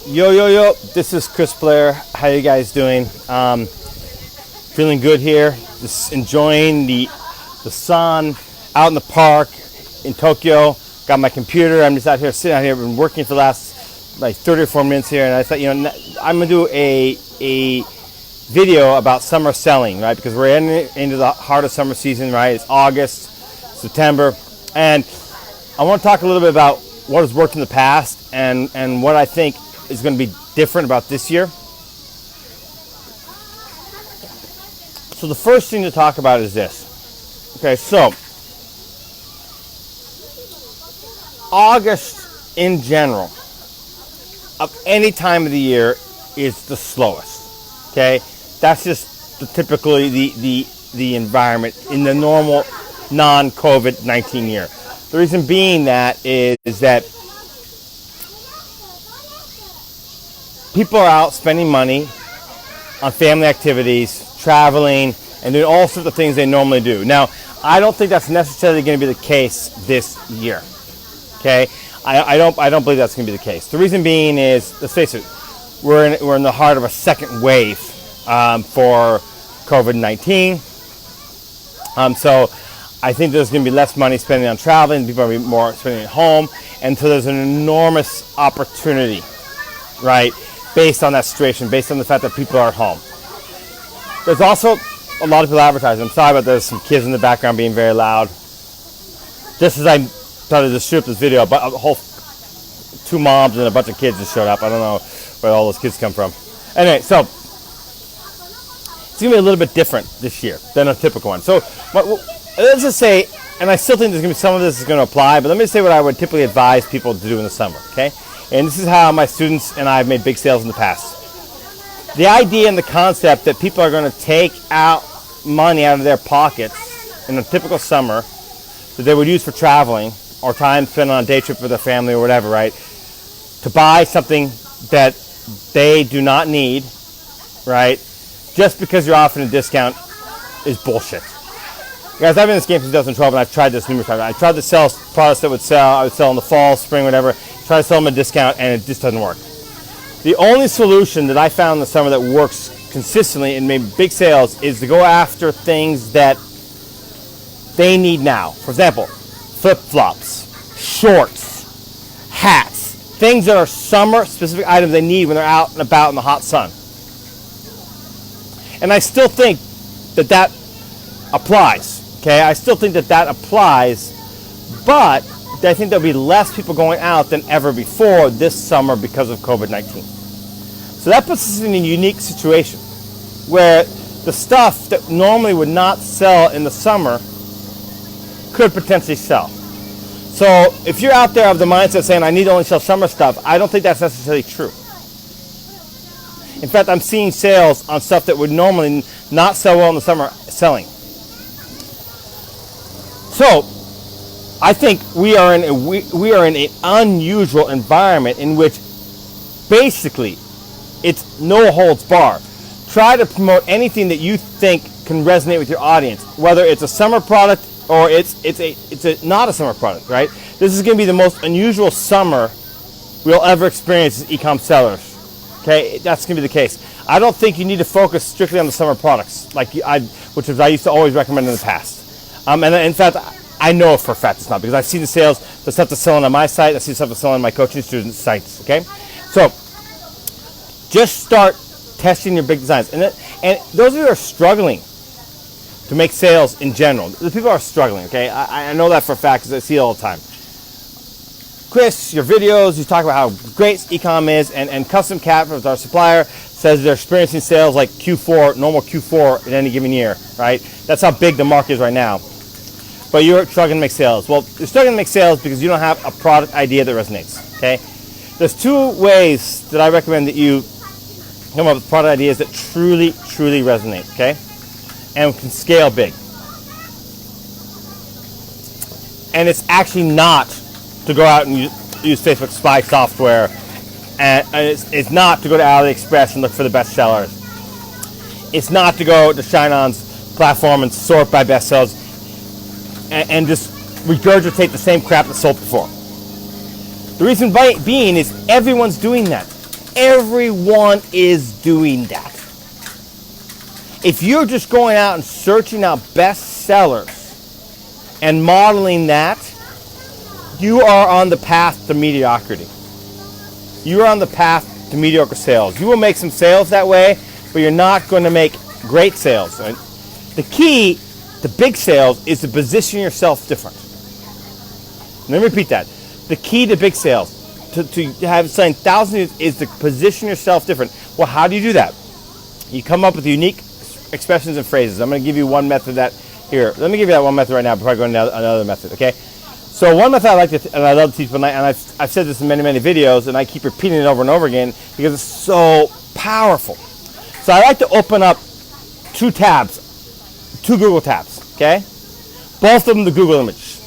Yo, this is Blair. How you guys doing? Feeling good here. Just enjoying the sun out in the park in Tokyo. Got my computer. I'm just out here sitting out here. I've been working for the last like 30 or 4 minutes here, and I thought, I'm gonna do a video about summer selling, right? Because we're into the heart of summer season, right? It's August, September, and I want to talk a little bit about what has worked in the past and what I think is going to be different about this year. So the first thing to talk about is this. Okay, so August in general of any time of the year is the slowest. Okay, that's just typically the environment in the normal non-COVID-19 year. The reason being that is that people are out spending money on family activities, traveling, and doing all sorts of things they normally do. Now, I don't think that's necessarily going to be the case this year. Okay, I don't believe that's going to be the case. The reason being is, let's face it, we're in the heart of a second wave for COVID-19. So I think there's going to be less money spending on traveling. People are going to be more spending at home, and so there's an enormous opportunity, right? Based on that situation, based on the fact that people are at home. There's also a lot of people advertising. I'm sorry about there's some kids in the background being very loud. Just as I started to shoot this video, but a whole 2 moms and a bunch of kids just showed up. I don't know where all those kids come from. Anyway, so it's going to be a little bit different this year than a typical one. So let's just say, and I still think there's going to be some of this is going to apply, but let me say what I would typically advise people to do in the summer, okay? And this is how my students and I have made big sales in the past. The idea and the concept that people are going to take out money out of their pockets in a typical summer that they would use for traveling or time spent on a day trip with their family or whatever, right? To buy something that they do not need, right? Just because you're offering a discount is bullshit. Guys, I've been in this game since 2012, and I've tried this numerous times. I tried to sell products that I would sell in the fall, spring, whatever. Try to sell them at a discount, and it just doesn't work. The only solution that I found in the summer that works consistently and made big sales is to go after things that they need now. For example, flip-flops, shorts, hats, things that are summer-specific items they need when they're out and about in the hot sun. And I still think that applies. Okay, I still think that applies, but I think there'll be less people going out than ever before this summer because of COVID-19. So that puts us in a unique situation where the stuff that normally would not sell in the summer could potentially sell. So if you're out there of the mindset saying, I need to only sell summer stuff, I don't think that's necessarily true. In fact, I'm seeing sales on stuff that would normally not sell well in the summer selling. So I think we are in an unusual environment in which basically it's no holds bar. Try to promote anything that you think can resonate with your audience, whether it's a summer product or it's not a summer product, right? This is going to be the most unusual summer we'll ever experience as ecom sellers. Okay, that's going to be the case. I don't think you need to focus strictly on the summer products, which I used to always recommend in the past. And in fact, I know for a fact it's not, because I've seen the sales, the stuff that's selling on my site, I see the stuff that's selling on my coaching students' sites, okay? So, just start testing your big designs. And those of you who are struggling to make sales in general, the people are struggling, okay? I know that for a fact because I see it all the time. Chris, your videos, you talk about how great Ecom is, and Custom Cat, our supplier, says they're experiencing sales like Q4, normal Q4 in any given year, right? That's how big the market is right now. But you're struggling to make sales. Well, you're struggling to make sales because you don't have a product idea that resonates, okay? There's 2 ways that I recommend that you come up with product ideas that truly, truly resonate, okay? And can scale big. And it's actually not to go out and use Facebook spy software, and it's not to go to AliExpress and look for the best sellers. It's not to go to Shine-On's platform and sort by best sellers and just regurgitate the same crap that sold before. The reason being is everyone's doing that. everyone is doing that. If you're just going out and searching out best sellers and modeling that, you are on the path to mediocrity. You are on the path to mediocre sales. You will make some sales that way, but you're not going to make great sales. And the key to big sales is to position yourself different. Let me repeat that. The key to big sales, to have selling thousands, is to position yourself different. Well, how do you do that? You come up with unique expressions and phrases. I'm going to give you one method that here. Let me give you that one method right now before I go into another method, okay? So one method I like to, and I love to teach, and I've said this in many, many videos, and I keep repeating it over and over again because it's so powerful. So I like to open up two Google tabs, okay? Both of them the Google image.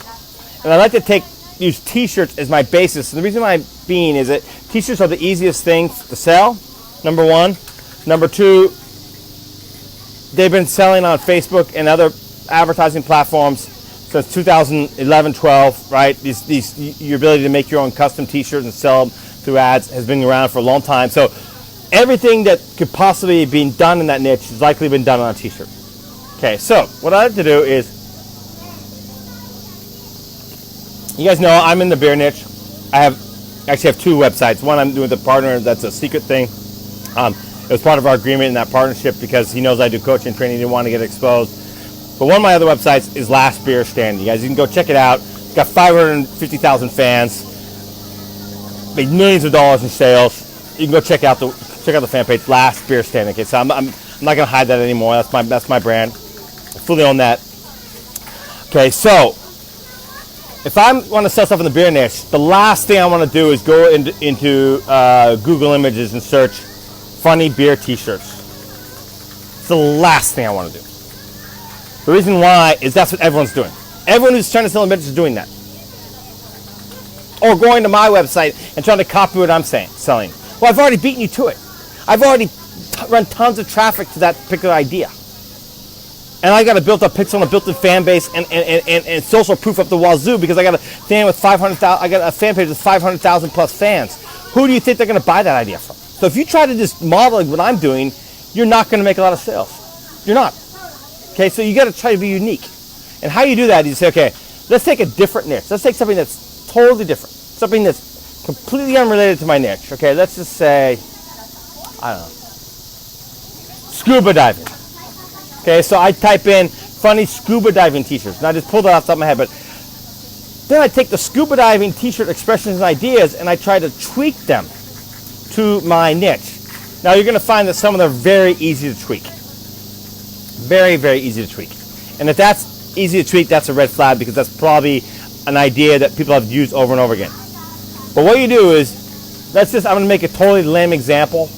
And I like to use t-shirts as my basis. And the reason why being is that t-shirts are the easiest thing to sell, number one. Number two, they've been selling on Facebook and other advertising platforms since 2011-12, right? Your ability to make your own custom t-shirts and sell them through ads has been around for a long time. So everything that could possibly be done in that niche has likely been done on a t-shirt. Okay, so what I like to do is, you guys know I'm in the beer niche. I actually have two websites. One I'm doing with a partner, that's a secret thing. It was part of our agreement in that partnership because he knows I do coaching and training. He didn't want to get exposed. But one of my other websites is Last Beer Standing. You guys, you can go check it out. It's got 550,000 fans, made millions of dollars in sales. You can go check out the fan page, Last Beer Standing. Okay, so I'm not going to hide that anymore. That's my brand. I fully own that. Okay, so if I want to sell stuff in the beer niche, the last thing I want to do is go into Google Images and search funny beer t-shirts. It's the last thing I want to do. The reason why is that's what everyone's doing. Everyone who's trying to sell a business is doing that. Or going to my website and trying to copy what I'm selling. Well, I've already beaten you to it. I've already run tons of traffic to that particular idea. And I got a built-up pixel and a built-in fan base and social proof up the wazoo because I got a fan with 500,000. I got a fan page with 500,000 plus fans. Who do you think they're going to buy that idea from? So if you try to just model what I'm doing, you're not going to make a lot of sales. You're not. Okay, so you got to try to be unique. And how you do that is you say, okay, let's take a different niche. Let's take something that's totally different. Something that's completely unrelated to my niche. Okay, let's just say, I don't know, scuba diving. Okay, so I type in funny scuba diving t-shirts. And I just pulled that off the top of my head. But then I take the scuba diving t-shirt expressions and ideas and I try to tweak them to my niche. Now you're going to find that some of them are very easy to tweak. Very, very easy to tweak. And if that's easy to tweak, that's a red flag because that's probably an idea that people have used over and over again. But what you do is, I'm going to make a totally lame example,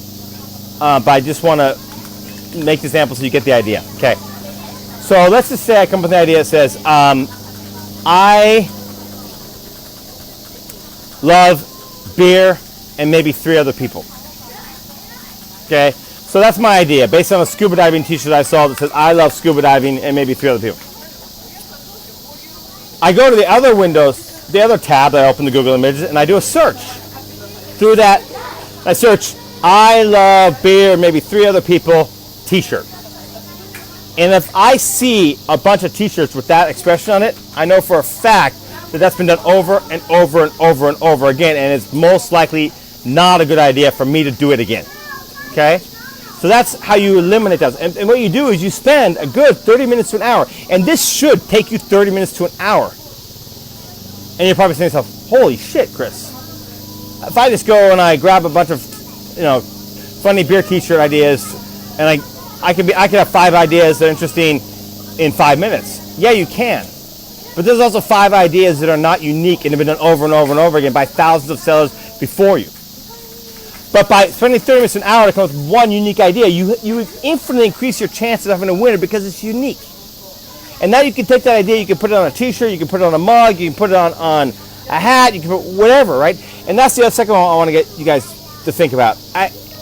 but I just want to make the example so you get the idea. Okay. So let's just say I come up with an idea that says, I love beer and maybe 3 other people. Okay, so that's my idea based on a scuba diving t-shirt I saw that says I love scuba diving and maybe 3 other people. I go to the other windows, the other tab that I open the Google Images, and I do a search. Through that, I search I love beer and maybe 3 other people t-shirt. And if I see a bunch of t-shirts with that expression on it, I know for a fact that that's been done over and over and over and over again, and it's most likely not a good idea for me to do it again. Okay? So that's how you eliminate those. And what you do is you spend a good 30 minutes to an hour, and this should take you 30 minutes to an hour. And you're probably saying to yourself, holy shit, Chris. If I just go and I grab a bunch of, funny beer t-shirt ideas, and I could have 5 ideas that are interesting in 5 minutes. Yeah, you can. But there's also 5 ideas that are not unique and have been done over and over and over again by thousands of sellers before you. But by spending 30 minutes to an hour to come up with one unique idea, you infinitely increase your chances of having a winner because it's unique. And now you can take that idea, you can put it on a t-shirt, you can put it on a mug, you can put it on a hat, you can put whatever, right? And that's the second one I want to get you guys to think about.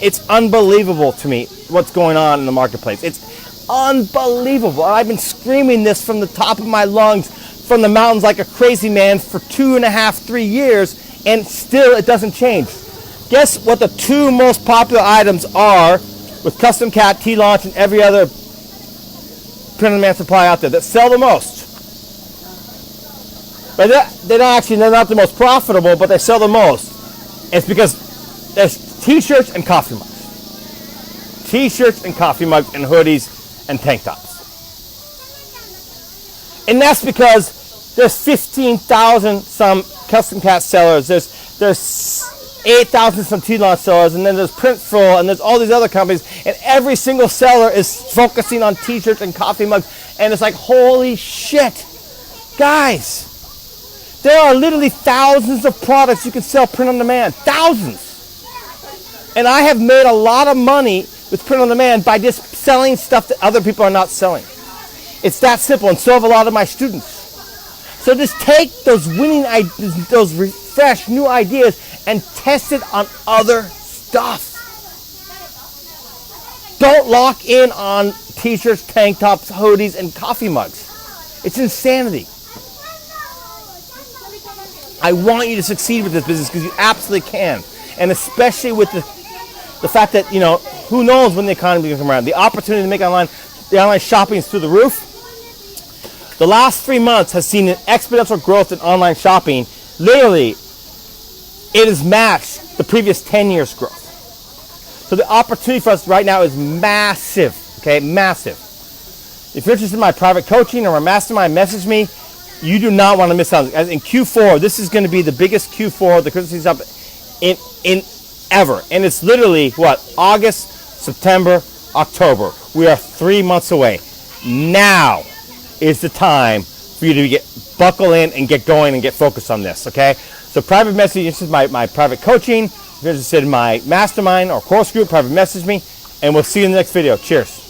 It's unbelievable to me what's going on in the marketplace. It's unbelievable. I've been screaming this from the top of my lungs, from the mountains like a crazy man for 2.5, 3 years, and still it doesn't change. Guess what the 2 most popular items are with Custom Cat, T-Launch, and every other print-on-demand supply out there that sell the most? But they're not the most profitable, but they sell the most. It's because there's T-shirts and coffee mugs. T-shirts and coffee mugs and hoodies and tank tops. And that's because there's 15,000 some Custom Cat sellers. There's 8,000 some T-Launch sellers, and then there's Printful, and there's all these other companies, and every single seller is focusing on T-shirts and coffee mugs, and it's like, holy shit, guys, there are literally thousands of products you can sell print on demand, thousands, and I have made a lot of money with print on demand by just selling stuff that other people are not selling. It's that simple, and so have a lot of my students. So just take those winning ideas, those fresh new ideas, and test it on other stuff. Don't lock in on T-shirts, tank tops, hoodies, and coffee mugs. It's insanity. I want you to succeed with this business because you absolutely can, and especially with the fact that, you know, who knows when the economy can come around. The opportunity to make the online shopping is through the roof. The last 3 months has seen an exponential growth in online shopping. Literally, it has matched the previous 10 years' growth. So the opportunity for us right now is massive, okay, massive. If you're interested in my private coaching or my mastermind, message me. You do not want to miss out. As in Q4, this is going to be the biggest Q4 the Christmas season in ever. And it's literally, what, August, September, October. We are 3 months away. Now is the time for you to buckle in and get going and get focused on this, okay? So private message, this is my private coaching. If you're interested in my mastermind or course group, private message me, and we'll see you in the next video. Cheers.